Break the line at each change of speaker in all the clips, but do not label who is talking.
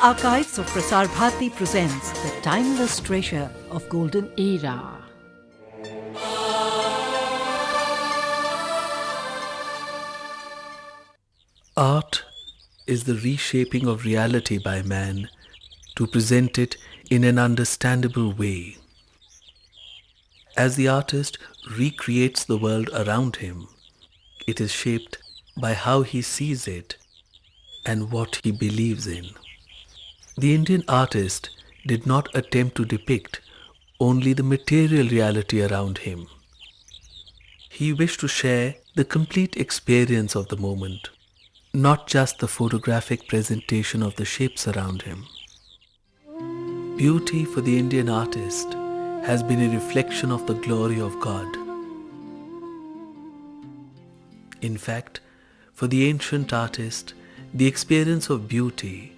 Archives of Prasar Bharati presents the timeless treasure of golden era.
Art is the reshaping of reality by man to present it in an understandable way. As the artist recreates the world around him, it is shaped by how he sees it and what he believes in. The Indian artist did not attempt to depict only the material reality around him. He wished to share the complete experience of the moment, not just the photographic presentation of the shapes around him. Beauty for the Indian artist has been a reflection of the glory of God. In fact, for the ancient artist, the experience of beauty,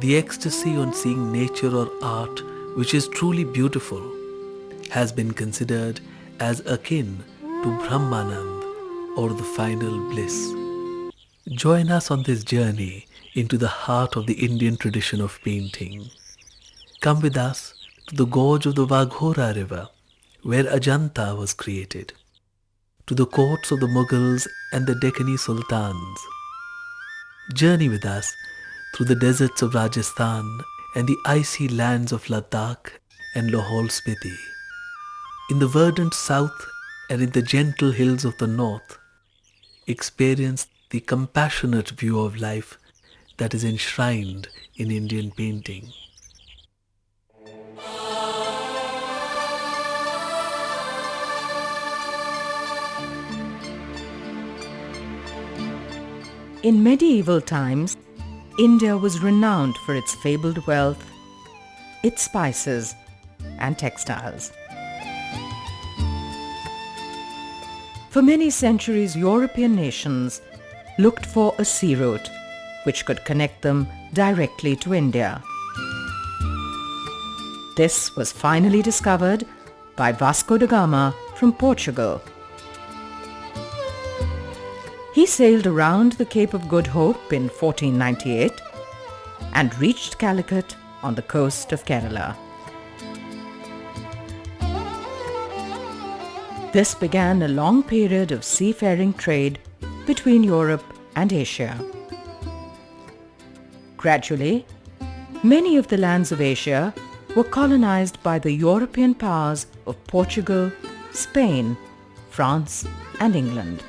the ecstasy on seeing nature or art which is truly beautiful, has been considered as akin to Brahmanand or the final bliss. Join us on this journey into the heart of the Indian tradition of painting. Come with us to the gorge of the Vaghora river, where Ajanta was created, to the courts of the Mughals and the Deccani Sultans. Journey with us through the deserts of Rajasthan and the icy lands of Ladakh and Lahaul Spiti. In the verdant south and in the gentle hills of the north, experience the compassionate view of life that is enshrined in Indian painting.
In medieval times, India was renowned for its fabled wealth, its spices, and textiles. For many centuries, European nations looked for a sea route which could connect them directly to India. This was finally discovered by Vasco da Gama from Portugal. He sailed around the Cape of Good Hope in 1498 and reached Calicut on the coast of Kerala. This began a long period of seafaring trade between Europe and Asia. Gradually, many of the lands of Asia were colonized by the European powers of Portugal, Spain, France, and England.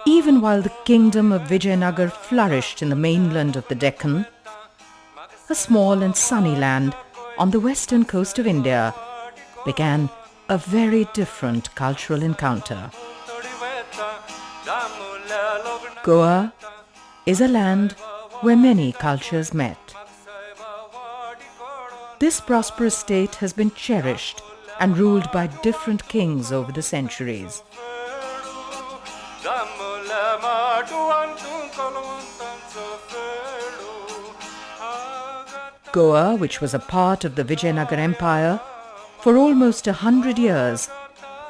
Even while the kingdom of Vijayanagar flourished in the mainland of the Deccan, a small and sunny land on the western coast of India began a very different cultural encounter. Goa is a land where many cultures met. This prosperous state has been cherished and ruled by different kings over the centuries. Goa, which was a part of the Vijayanagar Empire for almost 100 years,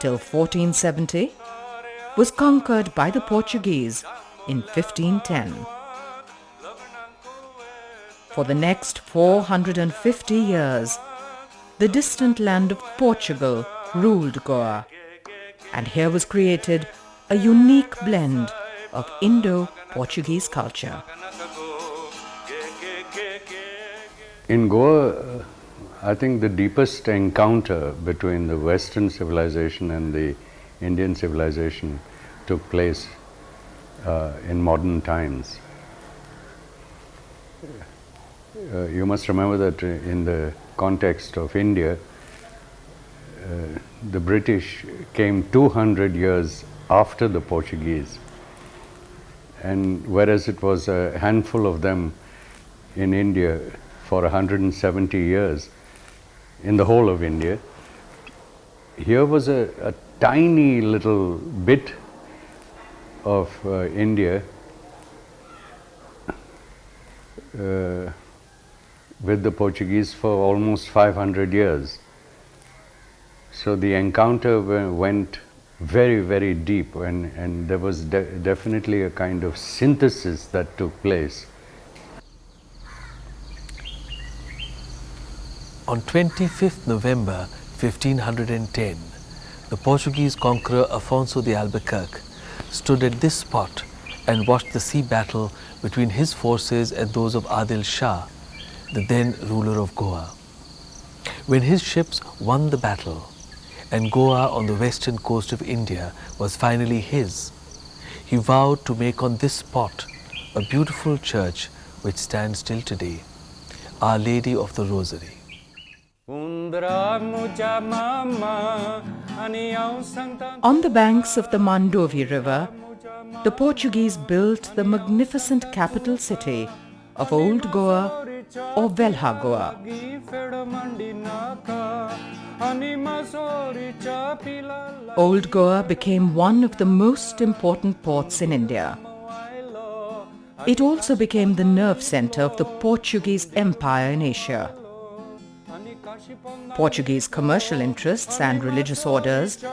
till 1470, was conquered by the Portuguese in 1510. For the next 450 years, the distant land of Portugal ruled Goa, and here was created a unique blend of Indo-Portuguese culture.
In Goa, I think the deepest encounter between the Western civilization and the Indian civilization took place in modern times. You must remember that in the context of India, the British came 200 years after the Portuguese, and whereas it was a handful of them in India for 170 years in the whole of India, here was a tiny little bit of India with the Portuguese for almost 500 years. So the encounter went very, very deep, and there was definitely a kind of synthesis that took place.
On 25th November 1510, the Portuguese conqueror Afonso de Albuquerque stood at this spot and watched the sea battle between his forces and those of Adil Shah, the then ruler of Goa. When his ships won the battle and Goa on the western coast of India was finally his, he vowed to make on this spot a beautiful church which stands till today, Our Lady of the Rosary.
On the banks of the Mandovi River, the Portuguese built the magnificent capital city of Old Goa or Velha Goa. Old Goa became one of the most important ports in India. It also became the nerve center of the Portuguese Empire in Asia. Portuguese commercial interests and religious orders,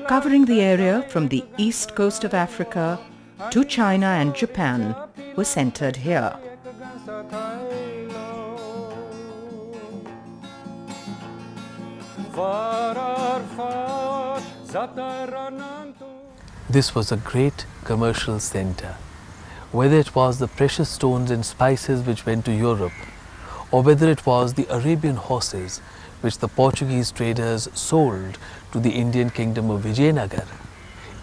covering the area from the east coast of Africa to China and Japan, were centered here.
This was a great commercial center. Whether it was the precious stones and spices which went to Europe, or whether it was the Arabian horses which the Portuguese traders sold to the Indian kingdom of Vijayanagar,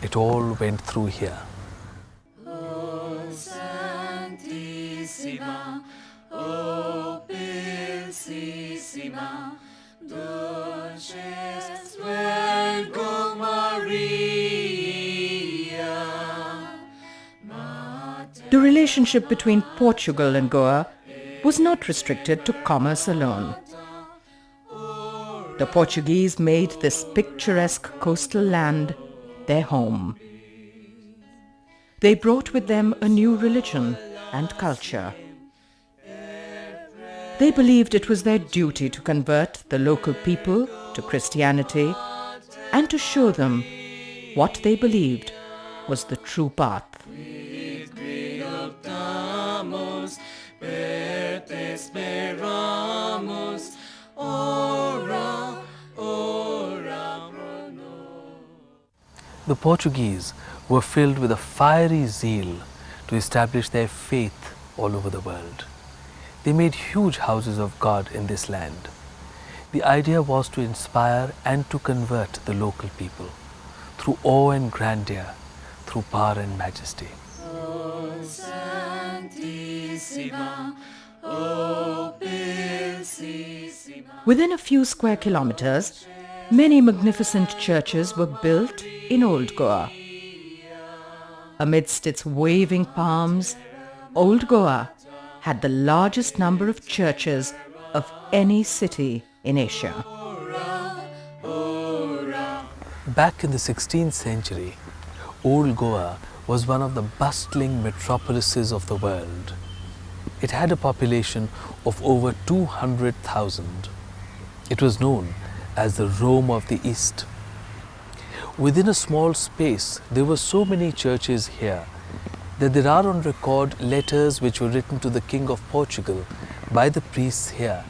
it all went through here.
O Santissima, O Pilsissima, Dulces Virgo Maria.
The relationship between Portugal and Goa was not restricted to commerce alone. The Portuguese made this picturesque coastal land their home. They brought with them a new religion and culture. They believed it was their duty to convert the local people to Christianity and to show them what they believed was the true path.
The Portuguese were filled with a fiery zeal to establish their faith all over the world. They made huge houses of God in this land. The idea was to inspire and to convert the local people through awe and grandeur, through power and majesty.
O Santissima, O Pilsissima.
Within a few square kilometers, many magnificent churches were built in Old Goa. Amidst its waving palms, Old Goa had the largest number of churches of any city in Asia.
Back in the 16th century, Old Goa was one of the bustling metropolises of the world. It had a population of over 200,000. It was known as the Rome of the East. Within a small space, there were so many churches here that there are on record letters which were written to the King of Portugal by the priests here,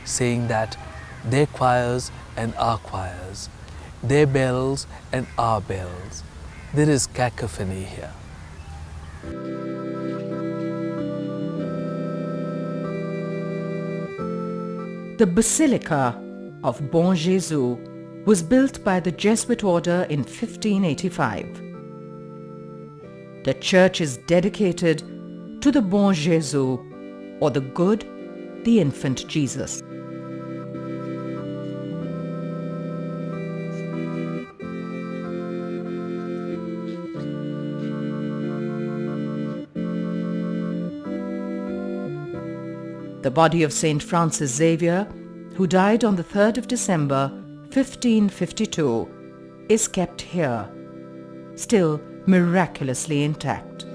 saying that their choirs and our choirs, their bells and our bells, there is cacophony here.
The Basilica of Bon Jesus was built by the Jesuit order in 1585. The church is dedicated to the Bon Jesus, or the Good, the Infant Jesus. The body of Saint Francis Xavier, who died on the 3rd of December 1552, is kept here, still miraculously intact.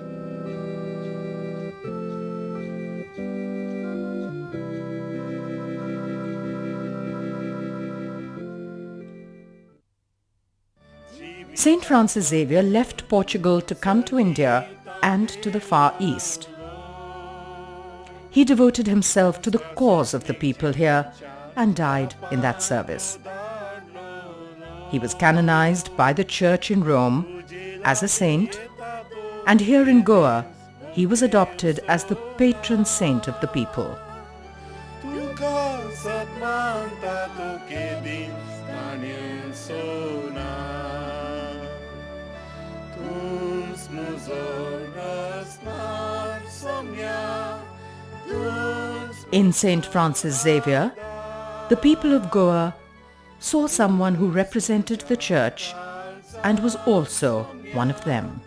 Saint Francis Xavier left Portugal to come to India and to the Far East. He devoted himself to the cause of the people here and died in that service. He was canonized by the Church in Rome as a saint, and here in Goa he was adopted as the patron saint of the people. In Saint Francis Xavier, the people of Goa saw someone who represented the Church and was also one of them.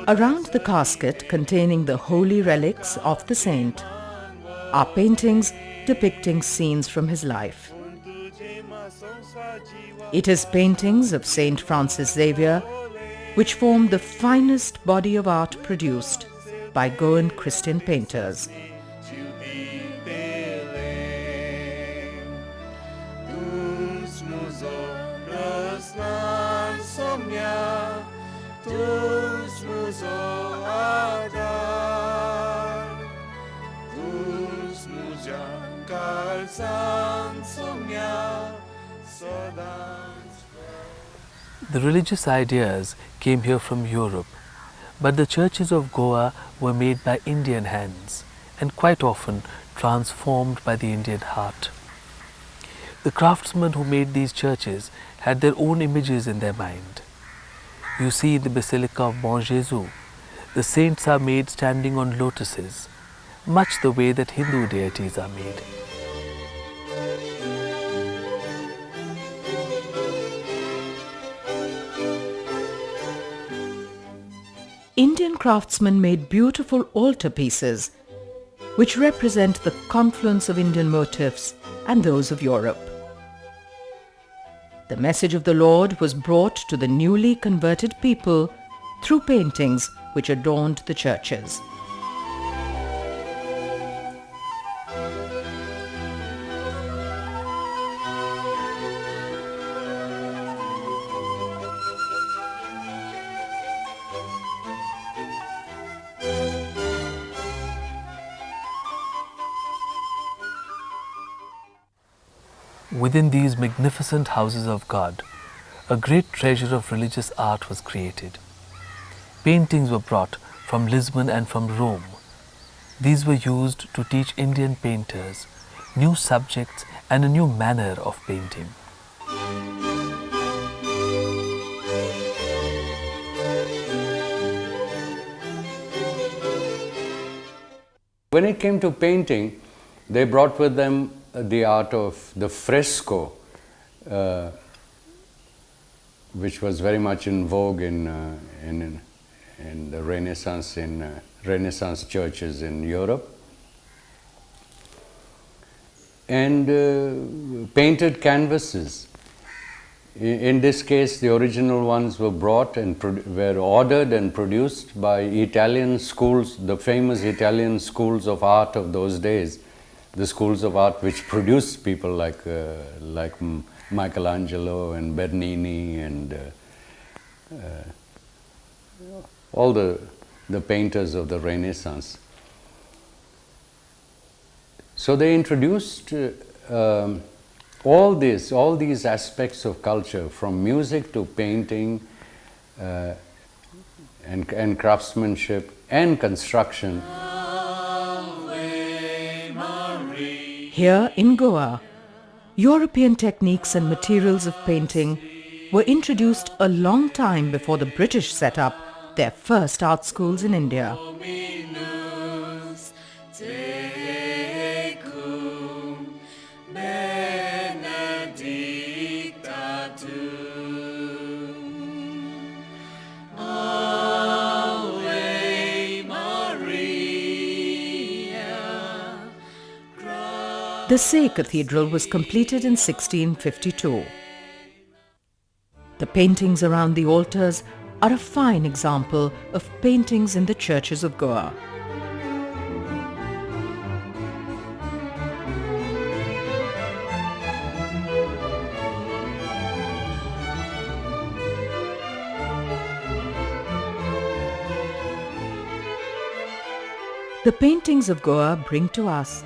Around the casket containing the holy relics of the saint are paintings depicting scenes from his life. It is paintings of Saint Francis Xavier which form the finest body of art produced by Goan Christian painters.
The religious ideas came here from Europe, but the churches of Goa were made by Indian hands and quite often transformed by the Indian heart. The craftsmen who made these churches had their own images in their mind. You see in the Basilica of Bon Jesus, the saints are made standing on lotuses, much the way that Hindu deities are made.
Indian craftsmen made beautiful altarpieces which represent the confluence of Indian motifs and those of Europe. The message of the Lord was brought to the newly converted people through paintings which adorned the churches.
Within these magnificent houses of God, a great treasure of religious art was created. Paintings were brought from Lisbon and from Rome. These were used to teach Indian painters new subjects and a new manner of painting.
When it came to painting, they brought with them the art of the fresco, which was very much in vogue in the Renaissance, in Renaissance churches in Europe, and painted canvases. In this case, the original ones were brought and were ordered and produced by Italian schools, the famous Italian schools of art of those days. The schools of art which produced people like Michelangelo and Bernini and all the painters of the Renaissance. So they introduced all these aspects of culture, from music to painting and craftsmanship and construction.
Here in Goa, European techniques and materials of painting were introduced a long time before the British set up their first art schools in India. The Say Cathedral was completed in 1652. The paintings around the altars are a fine example of paintings in the churches of Goa. The paintings of Goa bring to us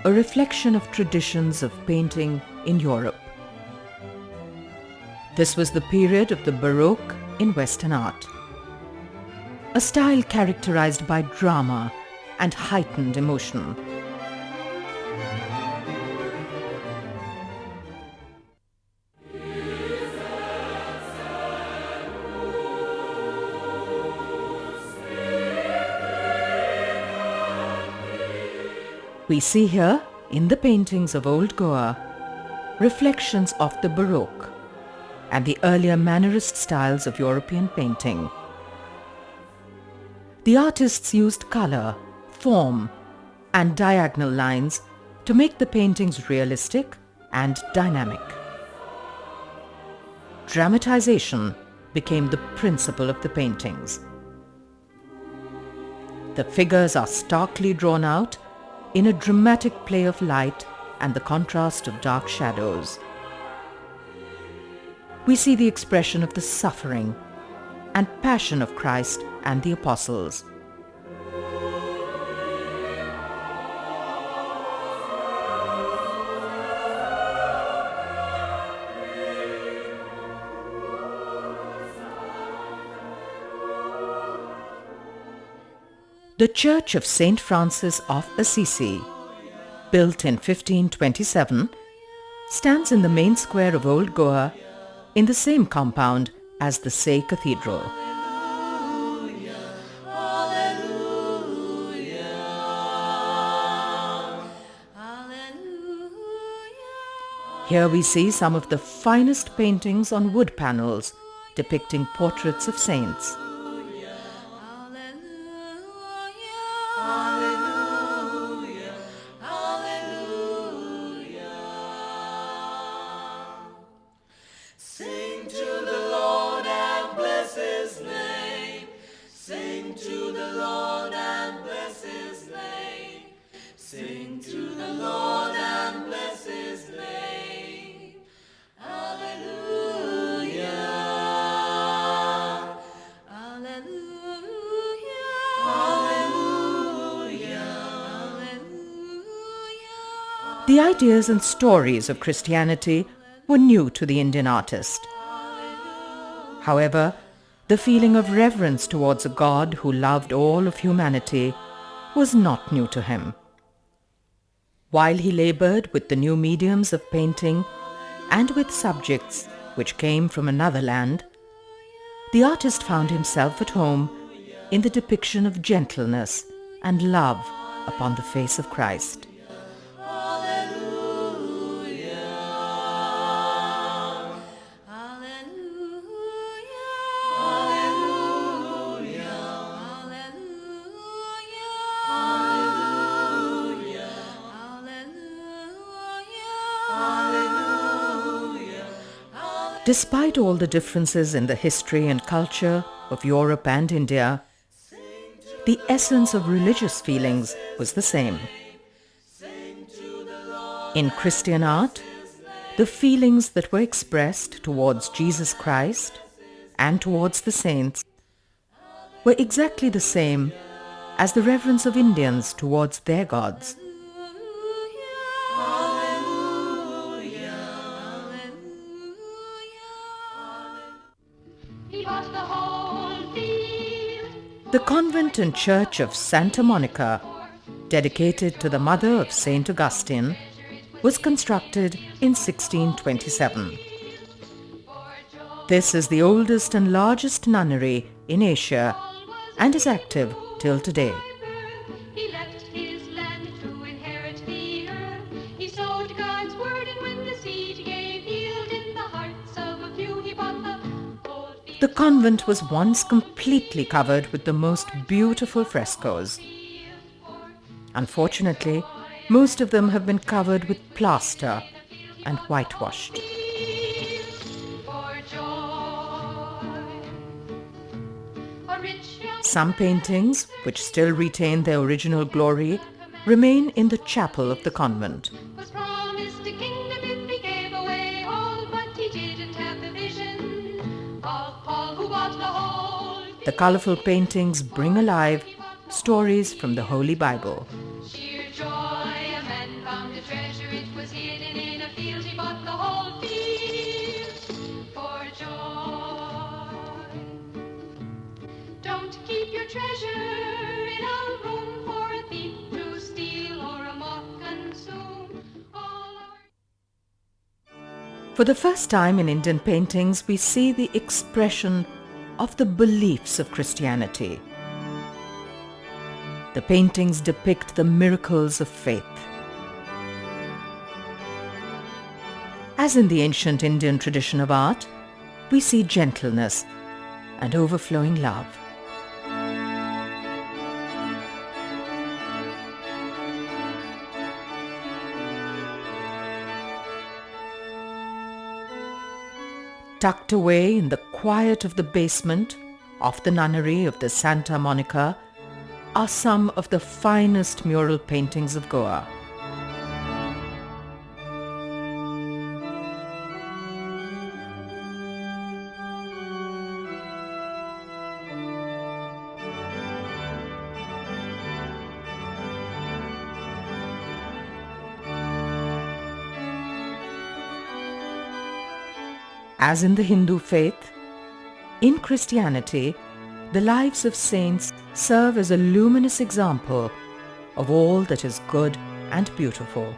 a reflection of traditions of painting in Europe. This was the period of the Baroque in Western art, a style characterized by drama and heightened emotion. We see here, in the paintings of Old Goa, reflections of the Baroque and the earlier Mannerist styles of European painting. The artists used color, form, and diagonal lines to make the paintings realistic and dynamic. Dramatization became the principle of the paintings. The figures are starkly drawn out in a dramatic play of light and the contrast of dark shadows. We see the expression of the suffering and passion of Christ and the apostles. The Church of St. Francis of Assisi, built in 1527, stands in the main square of Old Goa in the same compound as the Say Cathedral. Here we see some of the finest paintings on wood panels depicting portraits of saints.
Sing to the Lord and bless His name. Sing to the Lord and bless His name. Sing to the Lord and bless His name. Hallelujah. Hallelujah. Hallelujah. Hallelujah.
The ideas and stories of Christianity were new to the Indian artist. However, the feeling of reverence towards a God who loved all of humanity was not new to him. While he labored with the new mediums of painting and with subjects which came from another land, the artist found himself at home in the depiction of gentleness and love upon the face of Christ. Despite all the differences in the history and culture of Europe and India, the essence of religious feelings was the same. In Christian art, the feelings that were expressed towards Jesus Christ and towards the saints were exactly the same as the reverence of Indians towards their gods. The convent and church of Santa Monica, dedicated to the mother of Saint Augustine, was constructed in 1627. This is the oldest and largest nunnery in Asia and is active till today.
He left his land to inherit the earth. He sowed God's word, and when the seed gave yield in the hearts of a few, he bought the old field.
The convent was once completely covered with the most beautiful frescoes. Unfortunately, most of them have been covered with plaster and whitewashed.
For joy. rich young
Some paintings, which still retain their original glory, remain in the chapel of the convent.
was promised a kingdom if he gave away all, but he didn't have the vision of Paul who bought the whole.
The colorful paintings bring alive stories from the Holy Bible.
Sheer joy, a man found a treasure, it was hidden in a field, he bought the whole field for joy. Don't keep your treasure in a room for a thief to steal or a moth consume. All our
For the first time in Indian paintings, we see the expression of the beliefs of Christianity. The paintings depict the miracles of faith. As in the ancient Indian tradition of art, we see gentleness and overflowing love. Tucked away in the quiet of the basement of the nunnery of the Santa Monica are some of the finest mural paintings of Goa. As in the Hindu faith, in Christianity, the lives of saints serve as a luminous example of all that is good and beautiful.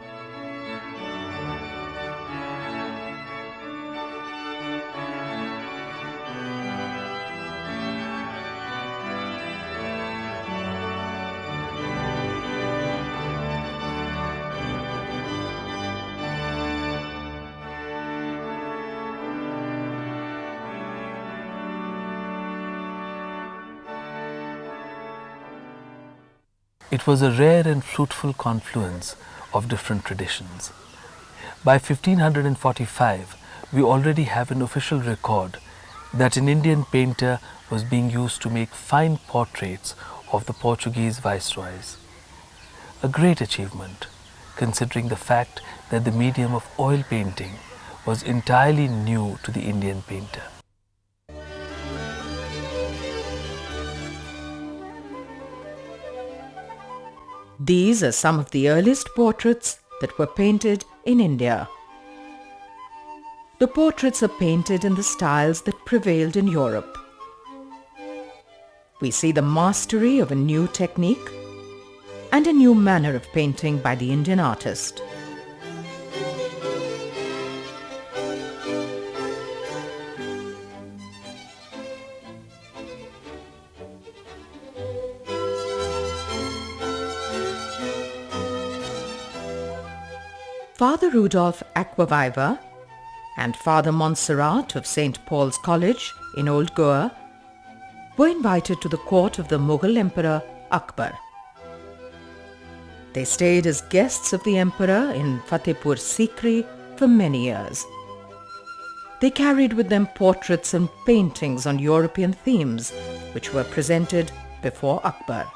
It was a rare and fruitful confluence of different traditions. By 1545, we already have an official record that an Indian painter was being used to make fine portraits of the Portuguese viceroys. A great achievement, considering the fact that the medium of oil painting was entirely new to the Indian painter.
These are some of the earliest portraits that were painted in India. The portraits are painted in the styles that prevailed in Europe. We see the mastery of a new technique and a new manner of painting by the Indian artist. Father Rudolph Aquaviva and Father Montserrat of St. Paul's College in Old Goa were invited to the court of the Mughal Emperor Akbar. They stayed as guests of the emperor in Fatehpur Sikri for many years. They carried with them portraits and paintings on European themes, which were presented before Akbar.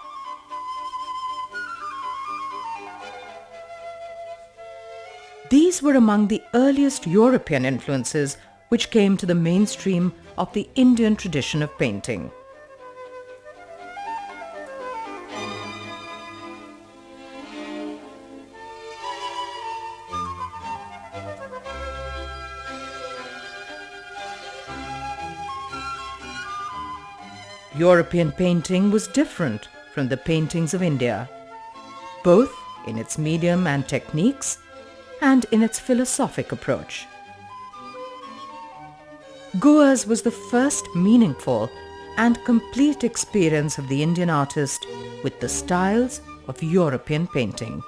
These were among the earliest European influences which came to the mainstream of the Indian tradition of painting. European painting was different from the paintings of India, both in its medium and techniques and in its philosophic approach. Goa's was the first meaningful and complete experience of the Indian artist with the styles of European painting.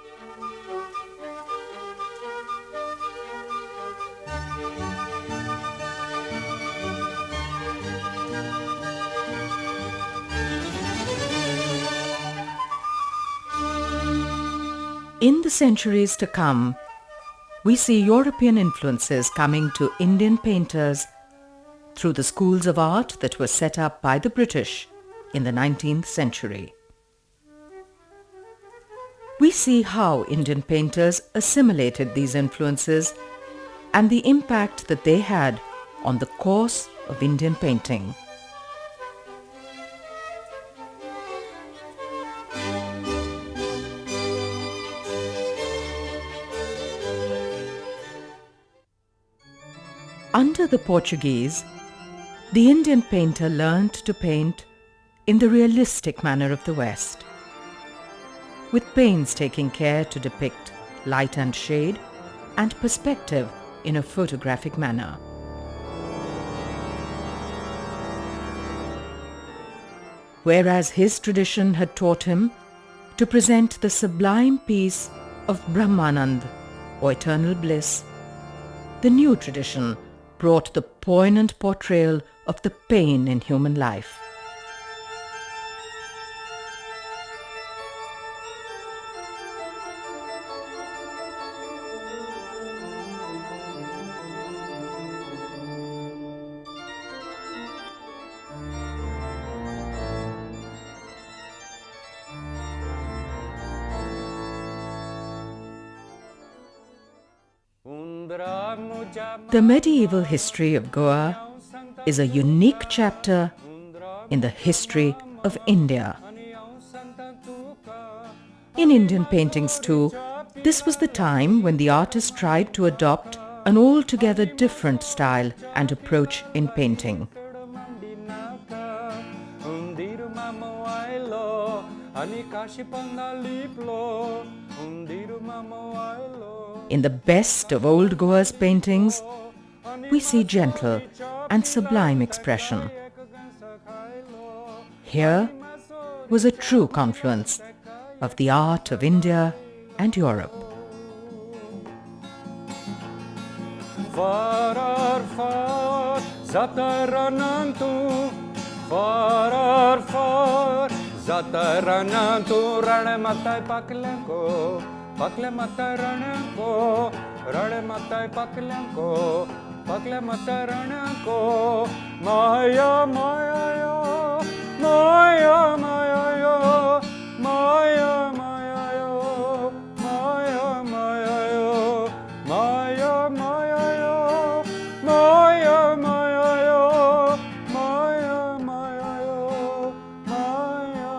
In the centuries to come, we see European influences coming to Indian painters through the schools of art that were set up by the British in the 19th century. We see how Indian painters assimilated these influences and the impact that they had on the course of Indian painting. Under the Portuguese, the Indian painter learned to paint in the realistic manner of the West, with painstaking care to depict light and shade and perspective in a photographic manner. Whereas his tradition had taught him to present the sublime peace of Brahmanand, or eternal bliss, the new tradition brought the poignant portrayal of the pain in human life. The medieval history of Goa is a unique chapter in the history of India. In Indian paintings too, this was the time when the artist tried to adopt an altogether different style and approach in painting. In the best of old Goa's paintings, we see gentle and sublime expression. Here was a true confluence of the art of India and Europe.
Far, far, zataranantu. Far, far, zataranantu. Rane matai paklenko, pakle matai raneko, rane matai paklenko, pakle matai raneko. Maya, maya, yo, maya, maya, yo, maya, maya, yo, maya, maya, yo, maya, maya, yo, maya, maya, yo, maya, maya, yo, maya,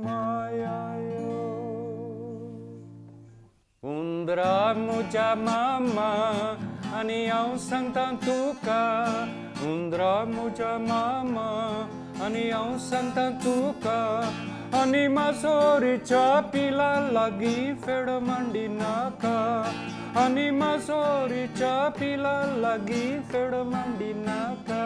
maya, yo. Undra muja mama, ani au santan tuka. Undra muja mama, ani au santan tuka. Ani masori chapila lagi fed mandi naka. Ani masori chapila lagi fed mandi naka.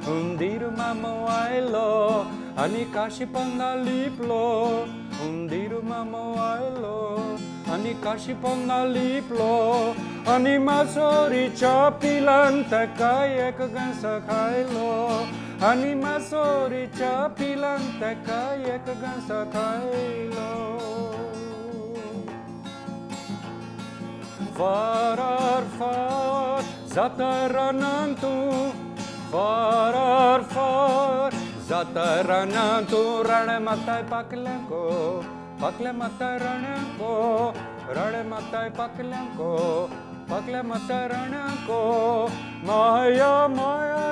Undiru mamo ailo, ani kashi ponda liplo. Undiru mamo ailo, ani kashi ponda liplo. Ani masori chapilan takai ek gansa khailo. Ani masori chapilan takai ek gansa khailo. Far, far, zataranantu. Far, far, zataranantu. Rane matai paklenko, pakle matai raneko, rane matai paklenko, pakle matai raneko. Maya, maya,